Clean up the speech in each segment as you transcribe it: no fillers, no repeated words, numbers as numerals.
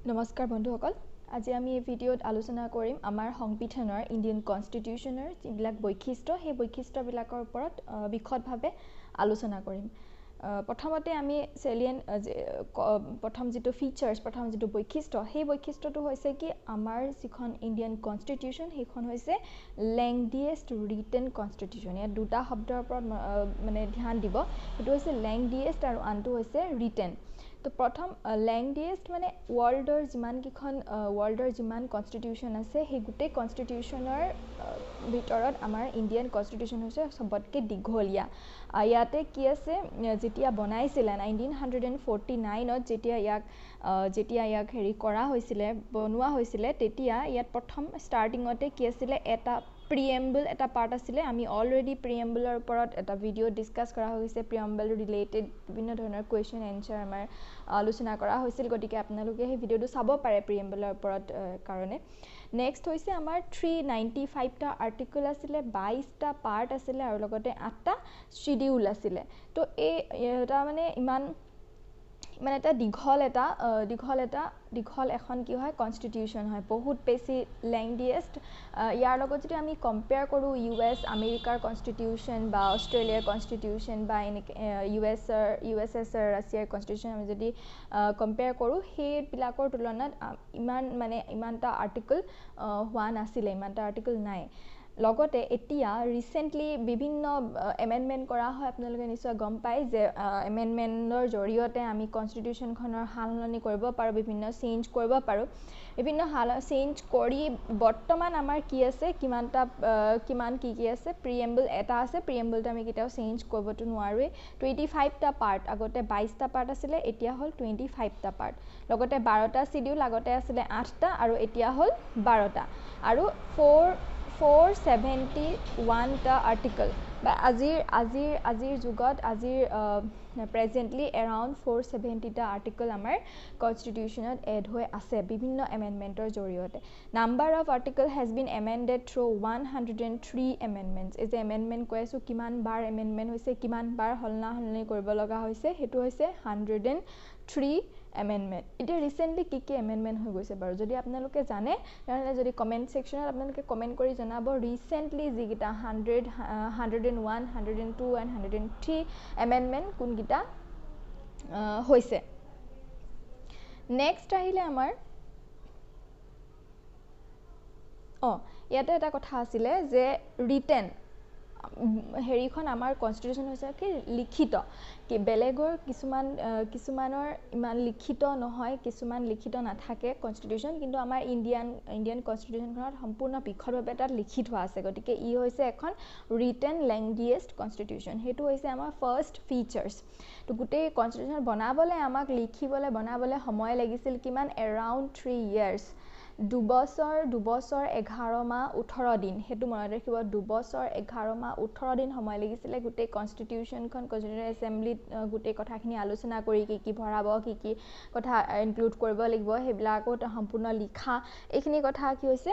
নমস্কাৰ বন্ধুসকল আজি আমি এই ভিডিঅ'ত আলোচনা কৰিম আমাৰ সংবিধানৰ ইণ্ডিয়ান কনষ্টিটিউচনৰ যিবিলাক বৈশিষ্ট্য সেই বৈশিষ্ট্যবিলাকৰ ওপৰত বিশদভাৱে আলোচনা কৰিম প্ৰথমতে আমি প্ৰথম যিটো ফিচাৰ্ছ প্ৰথম যিটো বৈশিষ্ট্য সেই বৈশিষ্ট্যটো হৈছে কি আমাৰ যিখন ইণ্ডিয়ান কনষ্টিটিউচন সেইখন হৈছে লেংডিয়েষ্ট ৰিটেন কনষ্টিটিউচন ইয়াত দুটা শব্দৰ ওপৰত মানে ধ্যান দিব সেইটো হৈছে লেংডিয়েষ্ট আৰু আনটো হৈছে ৰিটেন তো প্ৰথম লেংডিয়েষ্ট মানে ৱৰ্ল্ডৰ যিমান কনষ্টিটিউচন আছে সেই গোটেই কনষ্টিটিউচনৰ ভিতৰত আমাৰ ইণ্ডিয়ান কনষ্টিটিউচন হৈছে সবতকৈ দীঘলীয়া ইয়াতে কি আছে যেতিয়া বনাইছিলে 1949ত যেতিয়া ইয়াক হেৰি কৰা হৈছিলে বনোৱা হৈছিলে তেতিয়া ইয়াত প্ৰথম ষ্টাৰ্টিঙতে কি আছিলে এটা প্ৰিএম্বল এটা পাৰ্ট আছিলে আমি অলৰেডি প্ৰিএম্বলৰ ওপৰত এটা ভিডিঅ' ডিছকাছ কৰা হৈছে প্ৰিএম্বল ৰিলেটেড বিভিন্ন ধৰণৰ কুৱেশ্যন এনচাৰ আমাৰ আলোচনা কৰা হৈছিল গতিকে আপোনালোকে সেই ভিডিঅ'টো চাব পাৰে প্ৰিএম্বলৰ ওপৰত কাৰণে নেক্সট হৈছে আমাৰ 395টা আৰ্টিকল আছিলে 22টা পাৰ্ট আছিলে আৰু লগতে 8টা শিডিউল আছিলে তো এটা মানে ইমান এটা দীঘল এখন কি হয় কনষ্টিটিউচন হয় বহুত বেছি লেংডিয়েষ্ট ইয়াৰ লগত যদি আমি কম্পেয়াৰ কৰোঁ US আমেৰিকাৰ কনষ্টিটিউচন বা অষ্ট্ৰেলিয়াৰ কনষ্টিটিউচন বা USSR ৰাছিয়াৰ কনষ্টিটিউচন আমি যদি কম্পেয়াৰ কৰোঁ সেইবিলাকৰ তুলনাত ইমানটা আৰ্টিকল হোৱা নাছিলে ইমানটা আৰ্টিকল নাই লগতে এতিয়া ৰিসেন্টলি বিভিন্ন এমেন্ডমেন্ট কৰা হয় আপোনালোকে নিশ্চয় গম পায় যে এমেন্ডমেন্টৰ জৰিয়তে আমি কনষ্টিটিউচনখনৰ সালসলনি কৰিব পাৰোঁ বিভিন্ন চেঞ্জ কৰিব পাৰোঁ বিভিন্ন চেঞ্জ কৰি বৰ্তমান আমাৰ কি আছে কিমান কি আছে প্ৰিএম্বল এটা আছে প্ৰিএম্বলটো আমি কেতিয়াও চেঞ্জ কৰিবতো নোৱাৰোৱে 25টা পাৰ্ট আগতে 22টা পাৰ্ট আছিলে এতিয়া হ'ল 25টা পাৰ্ট লগতে 12টা শিডিউল আগতে আছিলে 8টা আৰু এতিয়া হ'ল 12টা আৰু 471টা আৰ্টিকল বা আজিৰ যুগত প্ৰেজেন্টলি এৰাউণ্ড 470টা আৰ্টিকল আমাৰ কনষ্টিটিউচনত এড হৈ আছে বিভিন্ন এমেণ্ডমেণ্টৰ জৰিয়তে number of article has been amended through 103 amendments এই যে এমেণ্ডমেণ্ট কৈ আছোঁ কিমান বাৰ এমেণ্ডমেণ্ট হৈছে কিমান বাৰ সলনি কৰিব লগা হৈছে সেইটো হৈছে 103 এমেণ্ডমেণ্ট এতিয়া ৰিসেন্টলি কি এমেণ্ডমেণ্ট হৈ গৈছে বাৰু যদি আপোনালোকে জানে তেনেহ'লে যদি কমেণ্ট ছেকশ্যনত আপোনালোকে কমেণ্ট কৰি জনাব ৰিসেন্টলি যিকেইটা 101 102 and 103 এমেণ্ডমেণ্ট কোনকেইটা হৈছে নেক্সট আহিলে আমাৰ ইয়াতে এটা কথা আছিলে যে ৰিটেন হেৰিখন আমাৰ কনষ্টিটিউচন হৈছে কি লিখিত কি বেলেগৰ কিছুমানৰ ইমান লিখিত নহয় কিছুমান লিখিত নাথাকে কনষ্টিটিউচন কিন্তু আমাৰ ইণ্ডিয়ান কনষ্টিটিউচনখনত সম্পূৰ্ণ বিশদভাৱে তাত লিখি থোৱা আছে গতিকে ই হৈছে এখন ৰিটেন লেংডিয়েষ্ট কনষ্টিটিউচন সেইটো হৈছে আমাৰ ফাৰ্ষ্ট ফিচাৰ্ছ তো গোটেই কনষ্টিটিউচন আমাক বনাবলৈ সময় লাগিছিল কিমান এৰাউণ্ড 3 years 2 বছৰ 11 মাহ 18 দিন সেইটো মনত ৰাখিব 2 বছৰ 11 মাহ 18 দিন সময় লাগিছিলে গোটেই কনষ্টিটিউচনখন কনষ্টিটিউচন এছেম্বলিত গোটেই কথাখিনি আলোচনা কৰি কি ভৰাব কি কথা ইনক্লুড কৰিব লাগিব সেইবিলাকো সম্পূৰ্ণ লিখা এইখিনি কথা কি হৈছে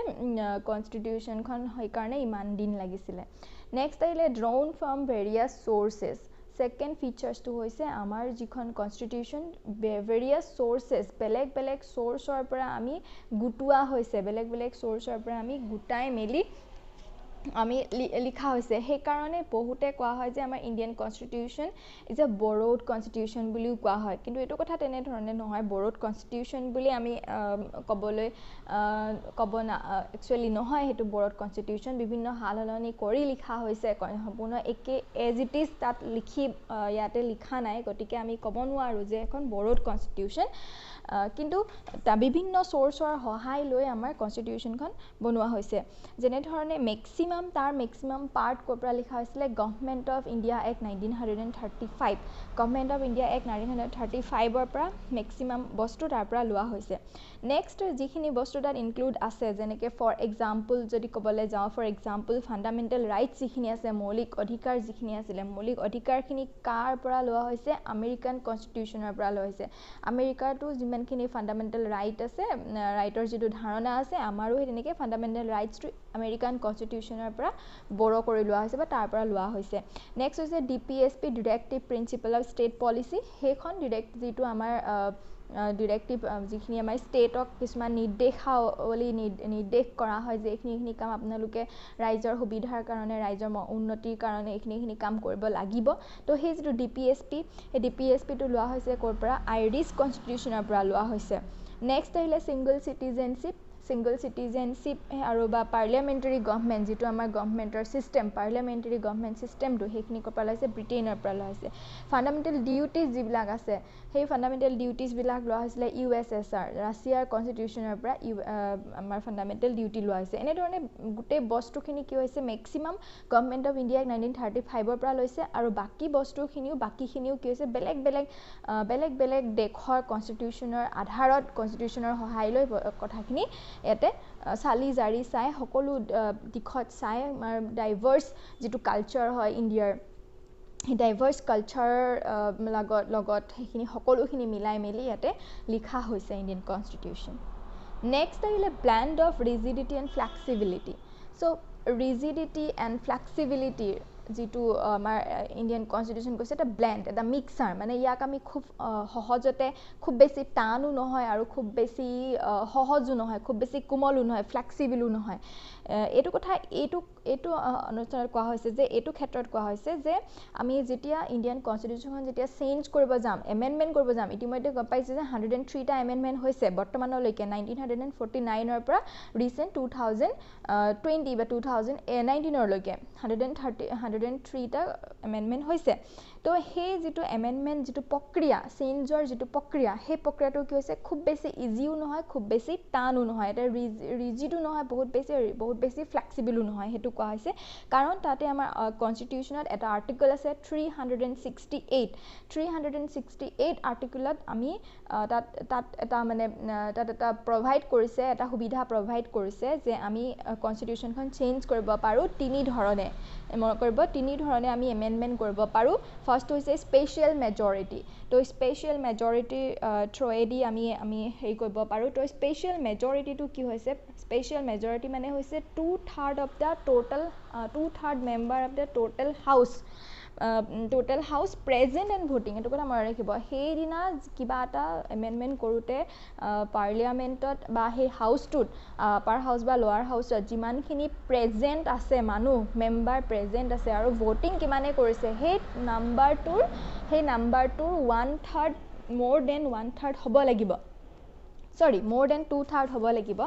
কনষ্টিটিউচনখন সেইকাৰণে ইমান দিন লাগিছিলে নেক্সট আহিলে drawn from various sources second ফিচাৰ্ছটো হৈছে আমাৰ যিখন কনষ্টিটিউচন ভেৰিয়াছ চ'ৰ্চেছ বেলেগ চ'ৰ্চৰ পৰা আমি গুটোৱা হৈছে বেলেগ চ'ৰ্চৰ পৰা আমি গুটাই মেলি আমি লিখা হৈছে সেইকাৰণে বহুতে কোৱা হয় যে আমাৰ Indian constitution is a borrowed constitution বুলিও কোৱা হয় কিন্তু এইটো কথা তেনেধৰণে নহয় বৰ'ড কনষ্টিটিউচন বুলি আমি একচুৱেলি নহয় সেইটো বৰ'ড কনষ্টিটিউচন বিভিন্ন সালসলনি কৰি লিখা হৈছে সম্পূৰ্ণ একে এজ ইট ইজ তাত ইয়াতে লিখা নাই গতিকে আমি ক'ব নোৱাৰোঁ যে এখন বৰ'ড কনষ্টিটিউচন কিন্তু বিভিন্ন চ'ৰ্চৰ সহায় লৈ আমাৰ কনষ্টিটিউচনখন বনোৱা হৈছে যেনেধৰণে মেক্সিমাম পাৰ্ট ক'ৰ পৰা লিখা হৈছিলে government of India act 1935 government of India act 1935ৰ পৰা মেক্সিমাম বস্তু তাৰ পৰা লোৱা হৈছে নেক্সট যিখিনি বস্তু তাত ইনক্লুড আছে যেনেকৈ ফৰ এক্সাম্পল যদি ক'বলৈ যাওঁ ফৰ এক্সাম্পল ফাণ্ডামেণ্টেল ৰাইটছ যিখিনি আছে মৌলিক অধিকাৰ যিখিনি আছিলে মৌলিক অধিকাৰখিনি কাৰ পৰা লোৱা হৈছে আমেৰিকান কনষ্টিটিউচনৰ পৰা লোৱা হৈছে আমেৰিকাটো যিমানখিনি ফাণ্ডামেণ্টেল ৰাইট আছে ৰাইটৰ যিটো ধাৰণা আছে আমাৰো সেই তেনেকৈ ফাণ্ডামেণ্টেল ৰাইটছটো আমেৰিকান কনষ্টিটিউচনৰ পৰা বৰো কৰি লোৱা হৈছে বা তাৰ পৰা লোৱা হৈছে নেক্সট হৈছে DPSP directive principle of state policy সেইখন যিটো আমাৰ ডিৰেক্টিভ যিখিনি আমাৰ ষ্টেটক কিছুমান নিৰ্দেশাৱলী নিৰ্দেশ কৰা হয় যে এইখিনি কাম আপোনালোকে ৰাইজৰ সুবিধাৰ কাৰণে ৰাইজৰ উন্নতিৰ কাৰণে এইখিনি কাম কৰিব লাগিব তো সেই যিটো DPSP এই DPSPটো লোৱা হৈছে ক'ৰ পৰা আইৰিছ কনষ্টিটিউশ্যনৰ পৰা লোৱা হৈছে নেক্সট আহিলে সিংগল সিটিজেনশিপ আৰু বা পাৰ্লিয়ামেণ্টাৰী গভৰ্ণমেণ্ট যিটো আমাৰ গভৰ্ণমেণ্টৰ ছিষ্টেম পাৰ্লিয়ামেণ্টাৰী গভৰ্ণমেণ্ট ছিষ্টেমটো সেইখিনি ক'ৰ পৰা লোৱা হৈছে ব্ৰিটেইনৰ পৰা লোৱা হৈছে ফাণ্ডামেণ্টেল ডিউটিজ যিবিলাক আছে সেই ফাণ্ডামেণ্টেল ডিউটিজবিলাক লোৱা হৈছিলে USSR ৰাছিয়াৰ কনষ্টিটিউশ্যনৰ পৰা আমাৰ ফাণ্ডামেণ্টেল ডিউটি লোৱা হৈছে এনেধৰণে গোটেই বস্তুখিনি কি হৈছে মেক্সিমাম গভৰ্ণমেণ্ট অফ ইণ্ডিয়াক 1935ৰ পৰা লৈছে আৰু বাকীখিনিও কি হৈছে বেলেগ দেশৰ কনষ্টিটিউশ্যনৰ আধাৰত কনষ্টিটিউশ্যনৰ সহায় লৈ কথাখিনি ইয়াতে চালি জাৰি চাই সকলো দিশত চাই আমাৰ ডাইভাৰ্ছ যিটো কালচাৰ হয় ইণ্ডিয়াৰ সেই ডাইভাৰ্ছ কালচাৰৰ লগত সেইখিনি সকলোখিনি মিলাই মেলি ইয়াতে লিখা হৈছে ইণ্ডিয়ান কনষ্টিটিউশ্যন নেক্সট আহিলে blend of rigidity and flexibility so' rigidity and ফ্লেক্সিবিলিটিৰ যিটো আমাৰ ইণ্ডিয়ান কনষ্টিটিউশ্যন কৈছে এটা ব্লেণ্ড এটা মিক্সাৰ মানে ইয়াক আমি খুব সহজতে খুব বেছি টানো নহয় আৰু খুব বেছি সহজো নহয় খুব বেছি কোমলো নহয় ফ্লেক্সিবলো নহয় এইটো কথা এইটো অনুষ্ঠানত কোৱা হৈছে যে এইটো ক্ষেত্ৰত কোৱা হৈছে যে আমি যেতিয়া ইণ্ডিয়ান কনষ্টিটিউশ্যনখন যেতিয়া চেঞ্জ কৰিব যাম এমেণ্ডমেণ্ট কৰিব যাম ইতিমধ্যে গম পাইছে যে 103টা এমেণ্ডমেণ্ট হৈছে বৰ্তমানলৈকে 1949ৰ পৰা ৰিচেণ্ট 2020 বা 2019লৈকে 103টা এমেণ্ডমেণ্ট হৈছে তো সেই যিটো এমেণ্ডমেণ্ট যিটো প্ৰক্ৰিয়া চেঞ্জৰ যিটো প্ৰক্ৰিয়া সেই প্ৰক্ৰিয়াটো কি হৈছে খুব বেছি ইজিও নহয় খুব বেছি টানো নহয় এটা ৰিজিডো নহয় বহুত বেছি ফ্লেক্সিবলো নহয় সেইটো কোৱা হৈছে কাৰণ তাতে আমাৰ কনষ্টিটিউশ্যনত এটা আৰ্টিকল আছে 368 আৰ্টিকলত আমি তাত এটা প্ৰভাইড কৰিছে এটা সুবিধা প্ৰভাইড কৰিছে যে আমি কনষ্টিটিউশ্যনখন চেঞ্জ কৰিব পাৰোঁ তিনি ধৰণে আমি এমেণ্ডমেণ্ট কৰিব পাৰোঁ ফাৰ্ষ্ট হৈছে স্পেচিয়েল মেজৰিটি তো স্পেচিয়েল মেজৰিটিৰ থ্ৰুৱেদি আমি হেৰি কৰিব পাৰোঁ তো স্পেচিয়েল মেজৰিটিটো কি হৈছে স্পেচিয়েল মেজৰিটি মানে হৈছে 2/3 member of the total house present and voting এইটো কথা মনত ৰাখিব সেইদিনা কিবা এটা এমেণ্ডমেণ্ট কৰোঁতে পাৰ্লিয়ামেণ্টত বা সেই হাউচটোত আপাৰ হাউচ বা লোৱাৰ হাউচত যিমানখিনি প্ৰেজেণ্ট আছে মানুহ মেম্বাৰ প্ৰেজেণ্ট আছে আৰু ভোটিং কিমানে কৰিছে সেই নাম্বাৰটোৰ 1/3 more than 1/3 হ'ব লাগিব more than 2/3 হ'ব লাগিব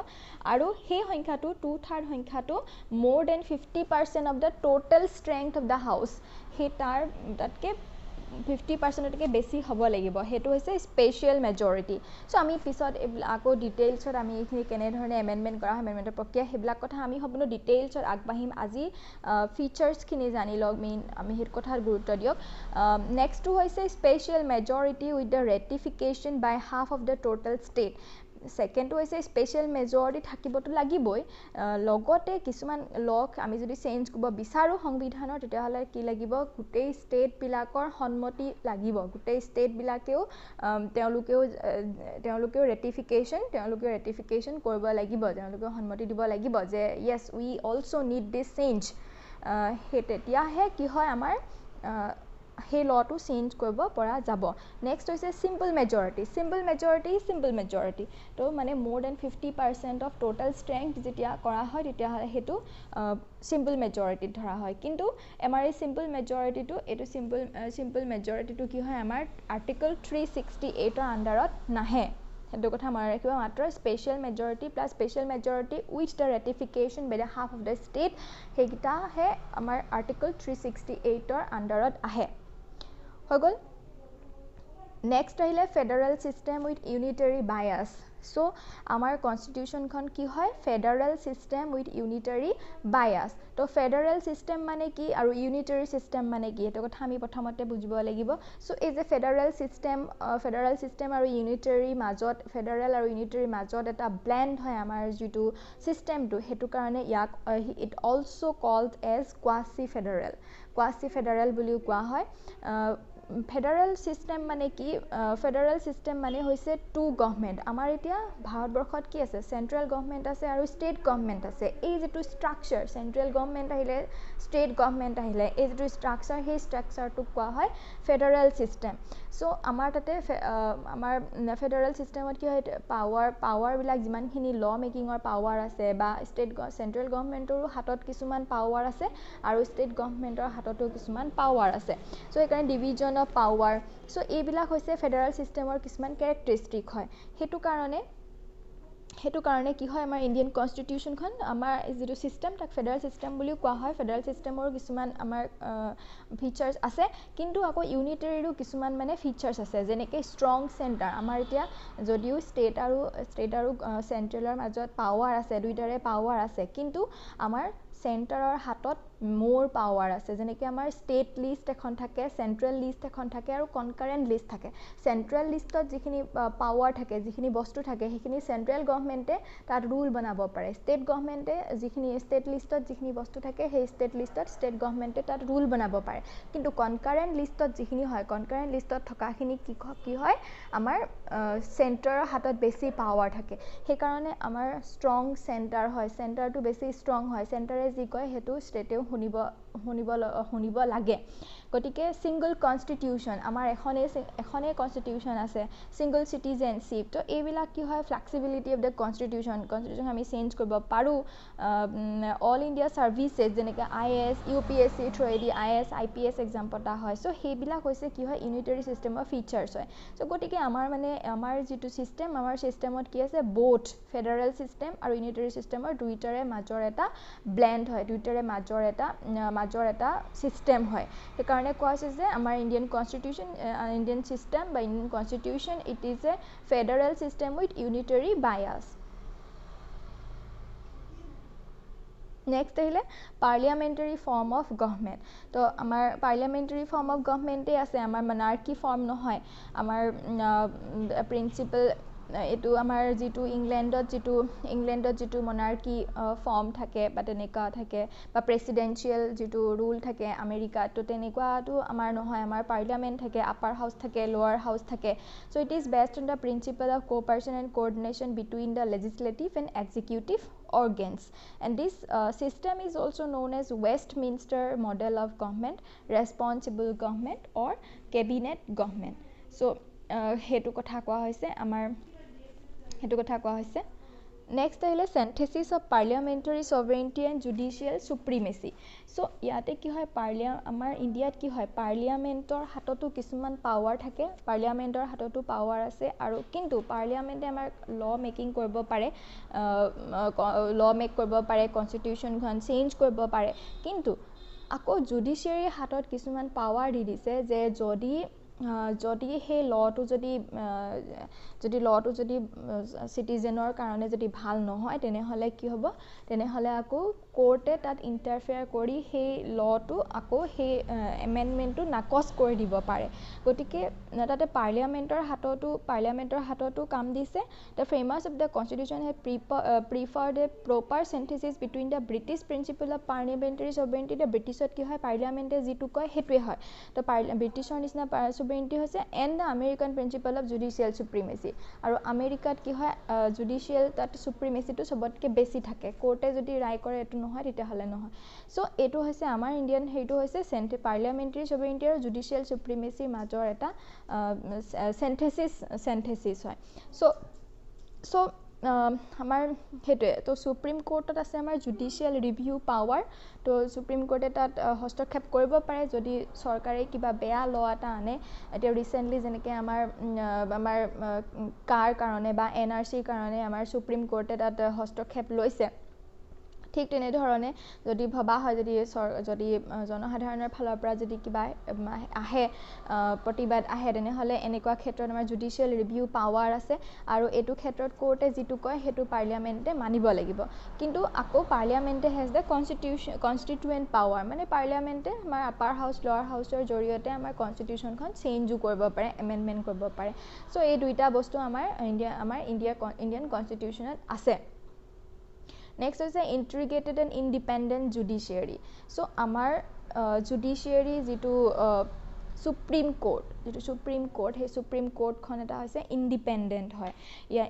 আৰু সেই সংখ্যাটো 2/3 সংখ্যাটো more than 50% of the total strength of the house সেই তাতকে 50%তকৈ বেছি হ'ব লাগিব সেইটো হৈছে স্পেচিয়েল মেজৰিটি চ' আমি পিছত আকৌ ডিটেইলছত আমি এইখিনি কেনেধৰণে এমেণ্ডমেণ্ট কৰা হয় এমেণ্ডমেণ্টৰ প্ৰক্ৰিয়া সেইবিলাক কথা আমি সম্পূৰ্ণ ডিটেইলছত আগবাঢ়িম আজি ফিচাৰ্ছখিনি জানি লওক আমি সেইটো কথাত গুৰুত্ব দিয়ক নেক্সটটো হৈছে special majority with the ratification by half of the total state সেকেন্ডটো হৈছে স্পেচিয়েল মেজৰিটি থাকিবতো লাগিবই লগতে কিছুমান লক আমি যদি চেঞ্জ কৰিব বিচাৰো সংবিধানৰ তেতিয়াহ'লে কি লাগিব গোটেই ষ্টেটবিলাকৰ সন্মতি লাগিব গোটেই ষ্টেটবিলাকেও তেওঁলোকেও ৰেটিফিকেশ্যন কৰিব লাগিব তেওঁলোকেও সন্মতি দিব লাগিব যে য়েছ উই অলছ' নিড দিছ চেঞ্জ সেই তেতিয়াহে কি হয় আমাৰ সেই লটো চেঞ্জ কৰিব পৰা যাব নেক্সট হৈছে সিম্পল মেজৰিটি তো মানে more than 50% of total strength যেতিয়া কৰা হয় তেতিয়াহ'লে সেইটো সিম্পল মেজৰিটিত ধৰা হয় কিন্তু আমাৰ এই সিম্পল মেজৰিটিটো কি হয় আমাৰ আৰ্টিকল 368ৰ আণ্ডাৰত নাহে সেইটো কথা মনত ৰাখিব মাত্ৰ special majority plus special majority with the ratification by the half of the state সেইকেইটাহে আমাৰ আৰ্টিকল 368ৰ আণ্ডাৰত আহে হৈ গ'ল নেক্সট আহিলে federal system with unitary bias so' আমাৰ কনষ্টিটিউশ্যনখন কি হয় federal system with unitary bias তো ফেডাৰেল চিষ্টেম মানে কি আৰু ইউনিটাৰী চিষ্টেম মানে কি এইটো কথা আমি প্ৰথমতে বুজিব লাগিব চ' এই যে ফেডাৰেল চিষ্টেম আৰু ইউনিটাৰীৰ মাজত এটা ব্লেণ্ড হয় আমাৰ যিটো চিষ্টেমটো সেইটো কাৰণে ইয়াক it also' called as quasi federal বুলিও কোৱা হয় ফেডাৰেল সিস্টেম মানে কি ফেডাৰেল সিস্টেম মানে হৈছে টু গভৰ্ণমেণ্ট আমাৰ এতিয়া ভাৰতবৰ্ষত কি আছে চেন্ট্ৰেল গভৰ্ণমেণ্ট আছে আৰু ষ্টেট গভৰ্ণমেণ্ট আছে এই যেটো ষ্ট্ৰাকচাৰ চেন্ট্ৰেল গভৰ্ণমেণ্ট আহিলে ষ্টেট গভৰ্ণমেণ্ট আহিলে এই যেটো ষ্ট্ৰাকচাৰ সেই ষ্ট্ৰাকচাৰটোক কোৱা হয় ফেডাৰেল সিস্টেম সো আমাৰ তাতে আমাৰ ফেডাৰেল সিস্টেমত কি হয় পাৱাৰ বিলাক যিমানখিনি ল মেকিঙৰ পাৱাৰ আছে বা ষ্টেট চেন্ট্ৰেল গভৰ্ণমেণ্টৰো হাতত কিছুমান পাৱাৰ আছে আৰু ষ্টেট গভৰ্ণমেণ্টৰ হাততো কিছুমান পাৱাৰ আছে সো এইকাৰণে ডিভিজন অফ পাৱাৰ সো এইবিলাক হৈছে ফেডাৰেল সিস্টেমৰ কিছুমান ক্যাৰেক্টাৰিষ্টিক হয় হেতু কাৰণে কি হয় আমাৰ ইণ্ডিয়ান কনষ্টিটিউচনখন আমাৰ যেটো সিস্টেম তাক ফেডাৰেল সিস্টেম বুলিও কোৱা হয় ফেডাৰেল সিস্টেমৰ কিছুমান আমাৰ ফিচাৰ্স আছে কিন্তু আকৌ ইউনিটাৰীৰো কিছুমান মানে ফিচাৰ্স আছে যেনেকৈ ষ্ট্ৰং চেণ্টাৰ আমাৰ এতিয়া যদিও ষ্টেট আৰু চেন্ট্ৰেলৰ মাজত পাৱাৰ আছে দুইটাৰে পাৱাৰ আছে কিন্তু আমাৰ চেণ্টাৰৰ হাতত মোৰ পাৱাৰ আছে যেনেকৈ আমাৰ ষ্টেট লিষ্ট এখন থাকে চেন্ট্ৰেল লিষ্ট এখন থাকে আৰু কনকাৰেন্ট লিষ্ট থাকে চেন্ট্ৰেল লিষ্টত যিখিনি পাৱাৰ থাকে যিখিনি বস্তু থাকে সেইখিনি চেন্ট্ৰেল গভৰ্ণমেণ্টে তাত ৰুল বনাব পাৰে ষ্টেট গভৰ্ণমেণ্টে যিখিনি ষ্টেট লিষ্টত যিখিনি বস্তু থাকে সেই ষ্টেট লিষ্টত ষ্টেট গভৰ্ণমেণ্টে তাত ৰুল বনাব পাৰে কিন্তু কনকাৰেন্ট লিষ্টত যিখিনি হয় কনকাৰেন্ট লিষ্টত থকাখিনি কি হয় আমাৰ চেণ্টাৰৰ হাতত বেছি পাৱাৰ থাকে সেইকাৰণে আমাৰ ষ্ট্ৰং চেণ্টাৰ হয় চেণ্টাৰটো বেছি ষ্ট্ৰং হয় চেণ্টাৰে যি কয় হেতু ষ্টেটেও শুনিব লাগে গতিকে সিঙ্গল কনষ্টিটিউচন আমাৰ এখনে কনষ্টিটিউচন আছে সিঙ্গল সিটিজেনশিপ তো এইবিলাক কি হয় ফ্লেক্সিবিলিটি অফ দ্য কনষ্টিটিউচন আমি চেঞ্জ কৰিব পাৰো অল ইণ্ডিয়া সাৰ্ভিসেস যেনেকৈ IAS UPSC through the IAS IPS exam পতা হয় সো সেইবিলাক হৈছে কি হয় ইউনিটাৰী সিস্টেমৰ ফিচাৰ্স হয় সো গতিকে আমাৰ যেটো সিস্টেম আমাৰ সিস্টেমত কি আছে বোথ ফেডাৰেল সিস্টেম আৰু ইউনিটাৰী সিস্টেমৰ দুইটাৰে মাজৰ এটা ব্লেন্ড হয় দুইটাৰে মাজৰ এটা সিস্টেম হয় সেইকাৰণে কোৱা হৈছে যে আমাৰ ইণ্ডিয়ান কনষ্টিটিউচন ইণ্ডিয়ান সিস্টেম বা Indian constitution it is a federal system with unitary bias next আহিলে পাৰ্লিয়ামেণ্টাৰী ফৰ্ম অফ গভৰ্ণমেণ্ট তো আমাৰ পাৰ্লিয়ামেণ্টাৰী ফৰ্ম অফ গভৰ্ণমেণ্টে আছে আমাৰ মনাৰ্কি ফৰ্ম নহয় আমাৰ প্ৰিন্সিপাল এটো আমাৰ যেটো ইংলেণ্ডত যেটো মনাৰ্কি ফৰ্ম থাকে বা তেনেকা থাকে বা প্ৰেসিডেন্সিয়েল যেটো ৰুল থাকে আমেৰিকাত তো তেনেকুৱাটো আমাৰ নহয় আমাৰ পাৰ্লিয়ামেণ্ট থাকে আপাৰ হাউস থাকে লোৱাৰ হাউস থাকে so it is based on the principle of cooperation and coordination between the legislative and executive organs and this system is also known as Westminster model of government responsible government or cabinet government so hetu kotha koa hoise amar hetu kotha koa hoise next ahile synthesis of parliamentary sovereignty and judicial supremacy so yate ki hoy amar India ki hoy parliamentor hatotu kisuman power thake parliamentor hatotu power ase aru kintu parliamente amar law making koribo pare law make koribo pare constitution khan change koribo pare kintu ako judiciary hatot kisuman power di dise je যদি সেই লটো যদি সিটিজেনৰ কাৰণে যদি ভাল নহয় তেনেহলে কি হ'ব তেনেহলে আকৌ কোৰ্টে তাত ইন্টাৰফেয়াৰ কৰি সেই লটো আকৌ সেই এমেন্ডমেন্টটো নাকচ কৰি দিব পাৰে গতিকে তাতে পাৰ্লিয়ামেন্টৰ হাততো কাম দিছে the framers of the constitution have preferred a proper synthesis between the British principle of parliamentary sovereignty the Britishত কি হয় পাৰ্লিয়ামেন্টে যেটো কয় হেতুৱে হয় তো ব্ৰিটিছৰ নিচিনা sovereignty হৈছে and the American principle of judicial supremacy আৰু আমেৰিকাত কি হয় জুডিশিয়াল তাত সুপ্ৰিমেসি টো সবতকে বেছি থাকে কোৰ্টে যদি ৰায় কৰে এটো নহয় তেতিয়া হলে নহয় সো এটো হৈছে আমাৰ ইণ্ডিয়ান হেতু হৈছে পাৰ্লিয়ামেন্টাৰী sovereignty আৰু জুডিশিয়াল সুপ্ৰিমেসিৰ মাজৰ এটা synthesis হয় সো আমাৰ হেতুৱে তো সুপ্ৰিম কোৰ্টত আছে আমাৰ জুডিশিয়াল ৰিভিউ পাৱাৰ তো সুপ্ৰিম কোৰ্টে তাত হস্তক্ষেপ কৰিব পাৰে যদি চৰকাৰে কিবা বেয়া ল এটা আনে এতিয়া ৰিসেন্টলি যেনেকৈ আমাৰ কাৰ কাৰণে বা NRCৰ কাৰণে আমাৰ সুপ্ৰিম কোৰ্টে তাত হস্তক্ষেপ লৈছে ঠিক তেনে ধৰণে যদি ভবা হয় যদি জনসাধাৰণৰ ফালৰ পৰা যদি কিবা আহে প্ৰতিবাদ আহে তেনেহলে এনেকুৱা ক্ষেত্ৰত আমাৰ জুডিশিয়াল ৰিভিউ পাৱাৰ আছে আৰু এটো ক্ষেত্ৰত কোৰ্টে যেটো কয় হেতু পাৰ্লিয়ামেন্টে মানিব লাগিব কিন্তু আকৌ পাৰ্লিয়ামেন্টে হেজ দ্য কনস্টিটুৱেন্ট পাৱাৰ মানে পাৰ্লিয়ামেন্টে আমাৰ আপাৰ হাউস লোৱাৰ হাউসৰ জৰিয়তে আমাৰ কনস্টিটিউশনখন চেঞ্জও কৰিব পাৰে এমেন্ডমেন্ট কৰিব পাৰে সো এই দুইটা বস্তু আমাৰ ইণ্ডিয়ান কনস্টিটিউশনত আছে Next is the integrated and independent judiciary. So, our judiciary যেটো সুপ্ৰিম কোৰ্ট যেটো সুপ্ৰিম কোৰ্ট হে সুপ্ৰিম কোৰ্টখন এটা হৈছে ইন্ডিপেন্ডেন্ট হয় ইয়া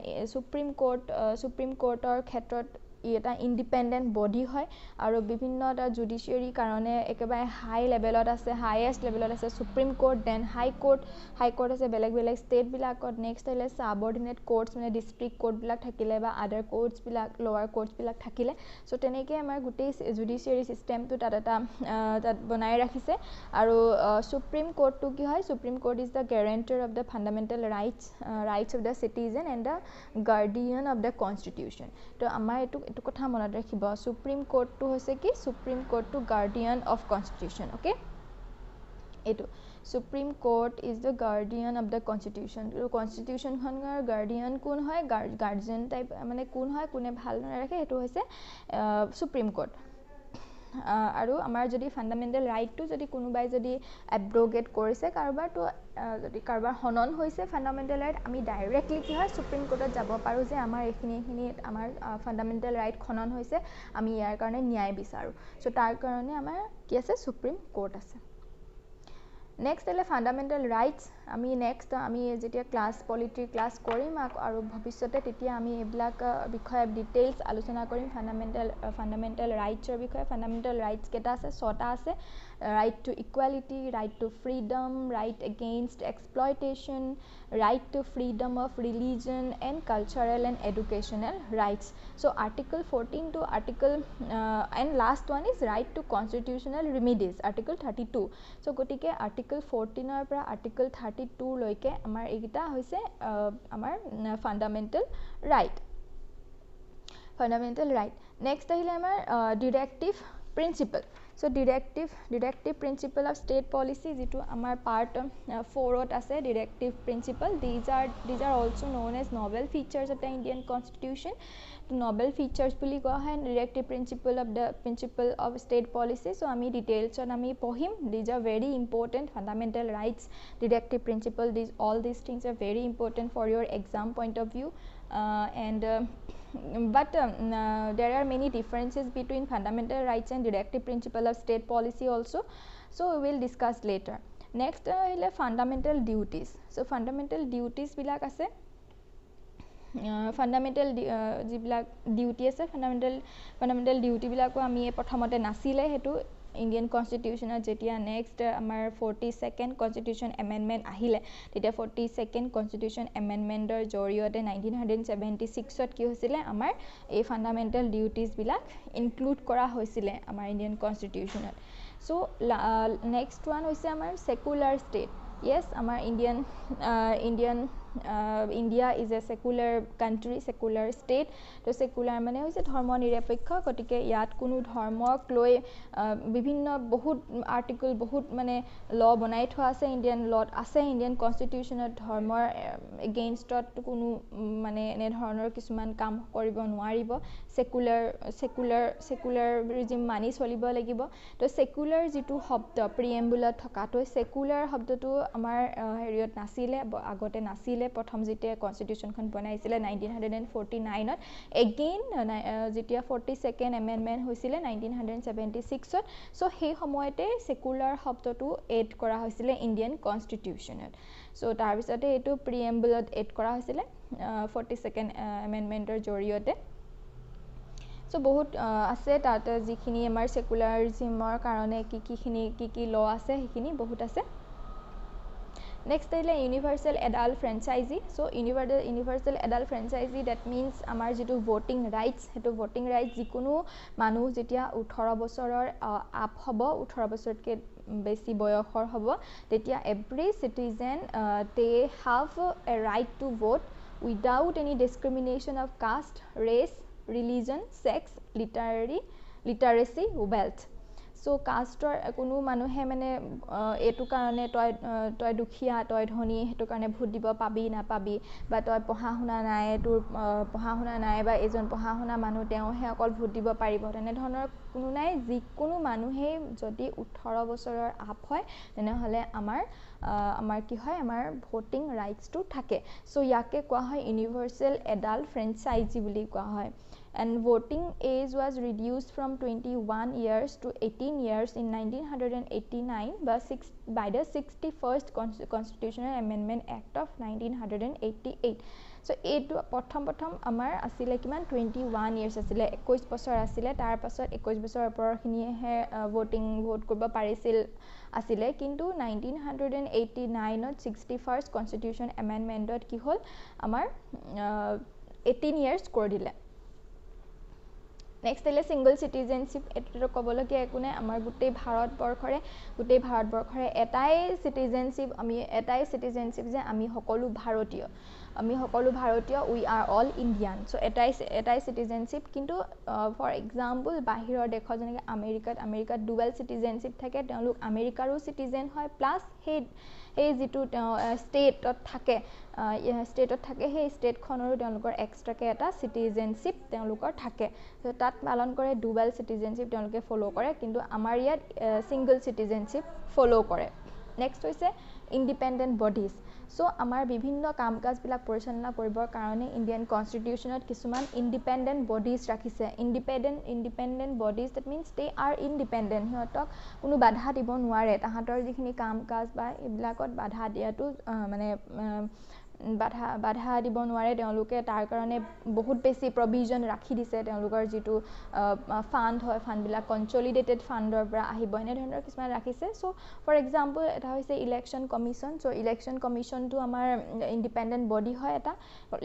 সুপ্ৰিম কোৰ্টৰ ক্ষেত্ৰত এটা ইন্ডিপেন্ডেন্ট বডি হয় আৰু বিভিন্ন এটা জুডিচিয়াৰী কাৰণে একেবাৰে হাই লেভেলত আছে হাইয়েষ্ট লেভেলত আছে সুপ্ৰিম কোৰ্ট দেন হাই কোৰ্ট আছে বেলেগ বেলেগ ষ্টেট বিলাকত নেক্সট আহিলে সাবঅৰ্ডিনেট কোৰ্টছ মানে ডিস্ট্ৰিক্ট কোৰ্ট বিলাক থাকিলে বা আদাৰ কোৰ্টছ বিলাক লোৱাৰ কোৰ্টছ বিলাক থাকিলে সো তেনেকৈ আমাৰ গোটেই জুডিচিয়াৰী সিস্টেমটো তাত বনাই ৰাখিছে আৰু সুপ্ৰিম কোৰ্টটো কি হয় supreme court is the guarantor of the fundamental rights of the citizen and the guardian of the constitution তো আমাৰ এইটো কথা মনত ৰাখিব সুপ্ৰিম কোৰ্টটো হৈছে কি সুপ্ৰিম কোৰ্টটো গাৰ্ডিয়ান অফ কনষ্টিটিউশ্যন ওকে এইটো supreme court is the guardian of the constitution কনষ্টিটিউশ্যনখনৰ গাৰ্ডিয়ান কোন হয় গাৰ্ডিয়ান টাইপ মানে কোন হয় কোনে ভাল নাৰাখে সেইটো হৈছে সুপ্ৰিম কোৰ্ট আৰু আমাৰ যদি ফান্ডামেন্টাল ৰাইটটো যদি কোনোবাই যদি এব্ৰগেট কৰিছে কাৰোবাৰটো যদি কাৰোবাৰ হনন হৈছে ফান্ডামেন্টাল ৰাইট আমি ডাইৰেক্টলি কি হয় সুপ্ৰিম কোৰ্টত যাব পাৰোঁ যে আমাৰ এইখিনি আমাৰ ফান্ডামেন্টাল ৰাইট খনন হৈছে আমি ইয়াৰ কাৰণে ন্যায় বিচাৰোঁ সো তাৰ কাৰণে আমাৰ কি আছে সুপ্ৰিম কোৰ্ট আছে নেক্সট হলে ফান্ডামেন্টাল ৰাইটছ আমি যেতিয়া পলিটি ক্লাছ কৰিম আৰু ভৱিষ্যতে তেতিয়া আমি এইবিলাক বিষয়ে ডিটেইলছ আলোচনা কৰিম ফান্ডামেন্টাল ৰাইটছৰ বিষয়ে ফান্ডামেন্টাল ৰাইটছ কেইটা আছে 6টা আছে right to equality, right to freedom, right against exploitation, right to freedom of religion and cultural and educational rights. So article 14 to article and last one is right to constitutional remedies, article 32. So gotike article 14 or pra article 32 loike amar egita hoise amar fundamental right. Next ahile amar directive principle. So directive principle of state policy jitu amar part 4 ot ase directive principle these are also known as novel features of the Indian constitution novel features buli koa hai directive principle of state policy so ami details on ami pohim these are very important fundamental rights directive principle all these things are very important for your exam point of view but there are many differences between fundamental rights and directive principle of state policy also so we will discuss later next fundamental duties so fundamental duties bilak ase fundamental jibilak duty ase fundamental duty bilako ami prothomote nasile hetu Indian constitution jetia next amar 42nd constitution amendment ahile tetia 42nd constitution amendment er joriote 1976 ot ki hoisile amar ei fundamental duties bilak include kora hoisile amar Indian constitution so next one hoise amar secular state yes amar India is a secular country secular state to secular mane hoise dharmo nirapekha kotike yat kono dharmok loi bibhinno bahut article bahut mane law banai thwa ase Indian law ase Indian constitution dharmor against kono mane ene dhornor kisuman kam koribo nwaribo secularism mani cholibo lagibo to secular jitu hobdo preamble thoka to secular hobdo tu amar heriot nasile agote nasile প্ৰথম যেতিয়া কনষ্টিটিউচনখন বনাইছিলে 1949 ত again যেতিয়া 42nd amendment হৈছিলে 1976 ত so সেই সময়তে secular শব্দটো add কৰা হৈছিলে ইন্ডিয়ান কনষ্টিটিউচনত সো তাৰ পিছতে এটো প্ৰিএম্বলত এড কৰা হৈছিলে 42nd এমেন্ডমেন্টৰ জৰিয়তে সো বহুত আছে তাত যিখিনি আমাৰ সেকুলাৰিজমৰ কাৰণে কি ল আছে সেইখিনি বহুত আছে next is universal adult franchisee so universal adult franchisee that means amar jitu voting rights hetu voting rights jikunu manu jetia 18 bosoror up hobo 18 bosorke besi boyokhor hobo tetia every citizen they have a right to vote without any discrimination of caste race religion sex literacy wealth so caste কোনো মানুহে মানে এটু কাৰণে তই দুখিয়া তই ধনী হেতু কাৰণে ভোট দিব পাবি না পাবি বা তই পঢ়া শুনা নাই তোৰ পঢ়া শুনা নাই বা এজন পঢ়া শুনা মানুহ তেওঁহে অকল ভোট দিব পাৰিব তেনে ধৰণৰ কোনো নাই যিকোনো মানুহে যদি 18 বছৰৰ আপ হয় তেনে হলে আমাৰ কি হয় আমাৰ ভোটিং ৰাইটস টু থাকে সো ইয়াকে কোৱা হয় ইউনিভাৰ্সাল এডাল্ট ফ্ৰেঞ্চাইজি বুলি কোৱা হয় and voting age was reduced from 21 years to 18 years in 1989 by the 61st Constitutional Amendment Act of 1988. So এইটো প্ৰথম আমাৰ আছিলে কিমান 21 years আছিলে 21 বছৰ আছিলে তাৰ পাছত 21 বছৰ ওপৰখিনিহে ভোট কৰিব পাৰিছিল আছিলে কিন্তু 1989 ত 61st Constitution Amendmentত কি হ'ল আমাৰ 18 years কৰি দিলে Next is single citizenship. এটো কবলগীয়া একো নাই আমাৰ গোটেই ভাৰতবৰ্ষৰে এটাই citizenship যে আমি সকলো ভাৰতীয় we are all Indian so এটাই citizenship কিন্তু for example বাহিৰৰ দেশত যেনেকৈ আমেৰিকাত dual citizenship থাকে তেওঁলোক আমেৰিকাৰো citizen হয় plus সেই যেটো ষ্টেটত থাকে সেই ষ্টেটখনৰো তেওঁলোকৰ এক্সট্ৰাকে এটা citizenship তেওঁলোকৰ থাকে so তাত পালন কৰে dual citizenship তেওঁলোকে ফলো কৰে কিন্তু আমাৰ ইয়াত single citizenship ফলো কৰে next হৈছে independent bodies so আমাৰ বিভিন্ন কামকাজ বিলাক পৰিচালনা কৰিবৰ কাৰণে ইন্ডিয়ান কনস্টিটিউশনত কিছুমান independent bodies ৰাখিছে independent bodies that means they are independent হিয়তক কোনো বাধা দিব নোৱাৰে তাহাতৰ যিখিনি কামকাজ বা ইবিলাকত বাধা দিয়াটো মানে বাধা দিব নোৱাৰে তেওঁলোকে তাৰ কাৰণে বহুত বেছি প্ৰভিজন ৰাখি দিছে তেওঁলোকৰ যেটো ফান্ড হয় ফান্ড বিলাক কনসলিডেটেড ফান্ডৰ পৰা আহিব এনে ধৰণৰ কিছুমান ৰাখিছে সো ফৰ এক্সাম্পল এটা হৈছে election commission so election commission টু আমাৰ ইন্ডিপেন্ডেন্ট বডি হয় এটা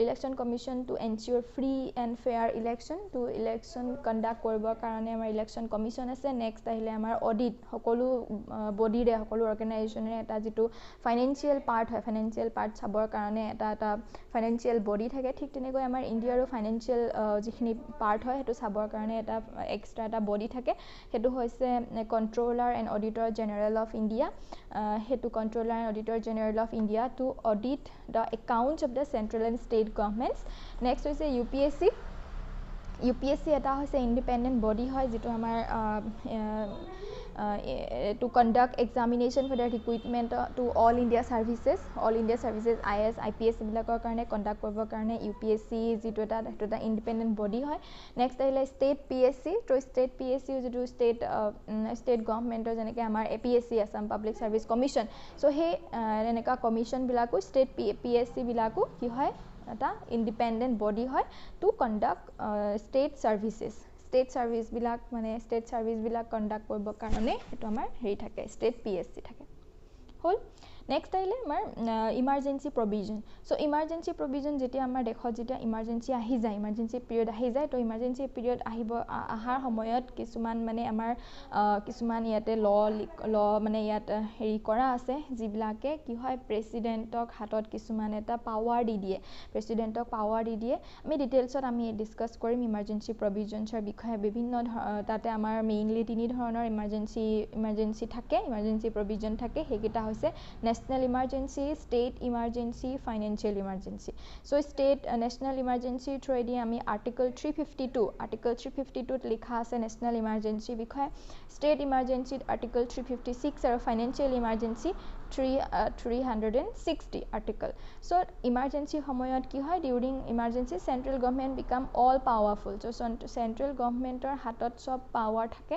election commission to ensure free and fair election টু ইলেকশন কন্ডাক্ট কৰিবৰ কাৰণে আমাৰ ইলেকশন কমিশন আছে নেক্সট আহিলে আমাৰ অডিট সকলো বডিৰে সকলো অৰ্গানাইজেচনৰে এটা যেটো ফাইনান্সিয়াল পাৰ্ট হয় ফাইনান্সিয়াল পাৰ্ট চাবৰ কাৰণে এটা ফাইনান্সিয়াল বডি থাকে ঠিক তেনেকৈ আমাৰ ইন্ডিয়াৰো ফাইনান্সিয়াল যিখিনি পাৰ্ট হয় হেতু চাবৰ কাৰণে এটা এক্সট্ৰা এটা বডি থাকে হেতু হৈছে controller and auditor general of India হেতু controller and auditor general of India to audit the accounts of the central and state governments next হৈছে UPSC এটা হৈছে independent body হয় যেটো আমাৰ to conduct examination for the recruitment to all India services IAS IPS বিলাকৰ কাৰণে conduct কৰিবৰ কাৰণে UPSC যেটো এটা independent body হয় next আহিলে state PSC to state PSC যেটো state government যেনেকৈ আমাৰ APSC Assam Public Service Commission so হে এনেকা কমিশন বিলাকো state PSC বিলাকো কি হয় এটা independent body হয় to conduct state services বিলাক মানে state service বিলাক conduct কৰিব কাৰণে এটো আমাৰ হেৰি থাকে state PSC থাকে হল নেক্সট আহিলে আমাৰ emergency provision so emergency provision যেটা আমাৰ দেখত যেটা ইমাৰ্জেন্সি আহি যায় ইমাৰ্জেন্সি পিৰিয়ড আহি যায় তো ইমাৰ্জেন্সি পিৰিয়ড আহাৰ সময়ত কিছুমান মানে আমাৰ কিছুমান ইয়াতে ল মানে ইয়াত হেৰি কৰা আছে যিবিলাকে কি হয় প্ৰেসিডেন্টক হাতত কিছুমান এটা পাৱাৰ দি দিয়ে প্ৰেসিডেন্টক পাৱাৰ দি দিয়ে আমি ডিটেইলছত আমি ডিসকাস কৰিম ইমাৰ্জেন্সি প্ৰভিজনছৰ বিষয়ে বিভিন্ন তাতে আমাৰ মেইনলি তিনি ধৰণৰ ইমাৰ্জেন্সি থাকে ইমাৰ্জেন্সি প্ৰভিজন থাকে হেকিটা হৈছে national emergency state emergency financial emergency so state national emergency through di ami article 352 t likha ase national emergency বিষয়ে state emergency article 356 আৰু financial emergency 360 article so emergency সময়ত কি হয় during emergency central government become all powerful so central government or হাতত সব power থাকে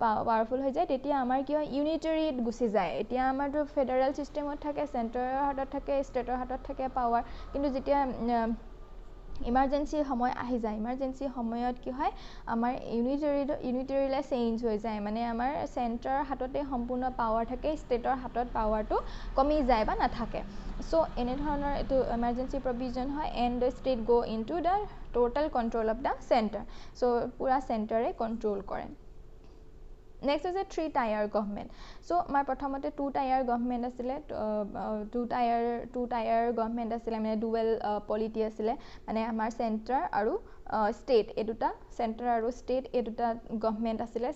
powerful হৈ যায় তেতিয়া আমাৰ কি হয় ইউনিটাৰী গুছি যায় এতিয়া আমাৰটো ফেডাৰেল সিস্টেমত থাকে সেন্টৰৰ হাতত থাকে ষ্টেটৰ হাতত থাকে পাৱাৰ কিন্তু যেতিয়া ইমাৰ্জেন্সি সময় আহি যায় ইমাৰ্জেন্সি সময়ত কি হয় আমাৰ ইউনিটাৰীলে চেঞ্জ হৈ যায় মানে আমাৰ সেন্টাৰৰ হাততে সম্পূৰ্ণ পাৱাৰ থাকে ষ্টেটৰ হাতত পাৱাৰটো কমি যায় বা নাথাকে সো এনে ধৰণৰ এটো ইমাৰ্জেন্সি প্ৰভিজন হয় and the state go into the total control of the center so পুৰা সেন্টাৰে কন্ট্ৰোল কৰে next is a three tier government so my প্ৰথমতে two tier government asile two tier government asile মানে dual polity asile মানে আমাৰ center আৰু state eduta center আৰু state eduta government asile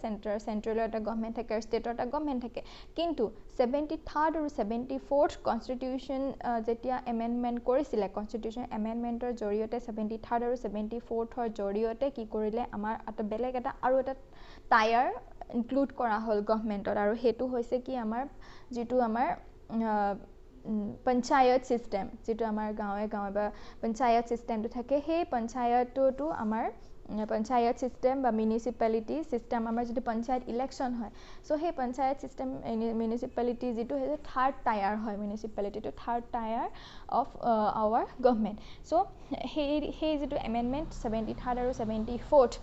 central eta government থাকে state eta government থাকে কিন্তু 73rd আৰু 74th constitution যেতিয়া amendment কৰিছিলে constitution amendmentor জৰিয়তে 73rd আৰু 74th ৰ জৰিয়তে কি কৰিলে আমাৰ এটা বেলেগ এটা আৰু এটা tier include কৰা হল গভৰ্নমেন্টৰ আৰু হেতু হৈছে কি আমাৰ যেটো আমাৰ পঞ্চায়ত সিস্টেম যেটো আমাৰ গাঁৱে গাঁৱে বা পঞ্চায়ত সিস্টেমটো থাকে সেই পঞ্চায়তটো আমাৰ পঞ্চায়ত সিস্টেম বা মিউনিসিপালিটি সিস্টেম আমাৰ যেটো পঞ্চায়ত ইলেকশন হয় সো সেই পঞ্চায়ত সিস্টেম মিউনিসিপালিটি যেটো হয় থাৰ্ড টায়াৰ হয় মিউনিসিপালিটিটো third tier of our government so সেই যেটো এমেন্ডমেন্ট 73rd আৰু 74th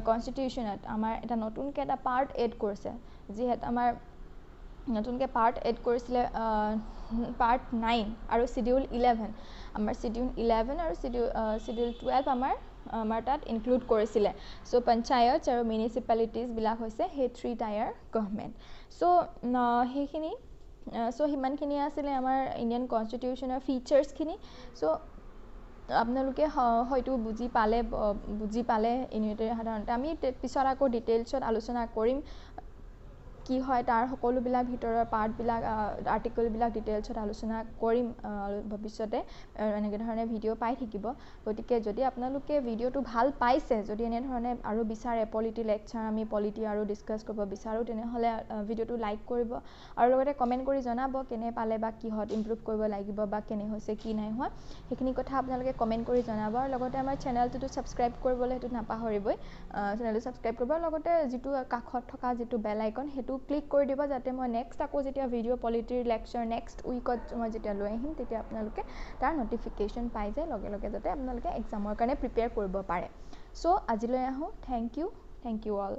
কনস্টিটিউশনত আমাৰ এটা নতুনকৈ এটা পাৰ্ট এড কৰিছে যিহেতু আমাৰ নতুনকৈ পাৰ্ট এড কৰিছিলে পাৰ্ট 9 আৰু শিডিউল 11 আমাৰ শিডিউল 11 আৰু শিডিউল 12 আমাৰ তাত ইনক্লুড কৰিছিলে সো পঞ্চায়ত আৰু মিউনিসিপালিটিজ বিলাক হৈছে সেই 3 টায়াৰ গভৰ্নমেন্ট সো সেইখিনি সো হিমানখিনি আছিলে আমাৰ ইণ্ডিয়ান কনস্টিটিউশনৰ ফিচাৰ্সখিনি সো আপোনালোকে হয়তো বুজি পালে ইউনিটৰ সাধাৰণতে আমি পিছত আকৌ ডিটেইলছত আলোচনা কৰিম কি হয় তাৰ সকলোবিলাক ভিতৰৰ পাৰ্টবিলাক আৰ্টিকলবিলাক ডিটেইলছত আলোচনা কৰিম ভৱিষ্যতে এনেকৈ ধৰণে ভিডিঅ' পাই থাকিব গতিকে যদি আপোনালোকে ভিডিঅ'টো ভাল পাইছে যদি এনে ধৰণে আৰু বিচাৰে পলিটি লেকচাৰ আমি পলিটি আৰু ডিসকাস কৰিব বিচাৰো তেনেহলে ভিডিঅ'টো লাইক কৰিব আৰু লগতে কমেন্ট কৰি জনাব কেনে পালে বা কিহত ইমপ্ৰুভ কৰিব লাগিব বা কেনে হৈছে কি নাই হোৱা সেইখিনি কথা আপোনালোকে কমেন্ট কৰি জনাব আৰু লগতে আমাৰ চেনেলটো সাবস্ক্ৰাইব কৰিবলৈ হেতু নাপাহৰিবই চেনেলটো সাবস্ক্ৰাইব কৰিব লগতে যেটো কাখত থকা যেটো বেল আইকন হেতু ক্লিক কৰি দিব যাতে মই নেক্সট আকৌ যেতিয়া ভিডিঅ' পলিটিৰ লেকচাৰ নেক্সট উইকত মই যেতিয়া লৈ আহিম তেতিয়া আপোনালোকে তাৰ নটিফিকেশন পাই যায় লগে লগে যাতে আপোনালোকে এক্সামৰ কাৰণে প্ৰিপেয়াৰ কৰিব পাৰে সো আজিলৈ আহো থ্যাংক ইউ অল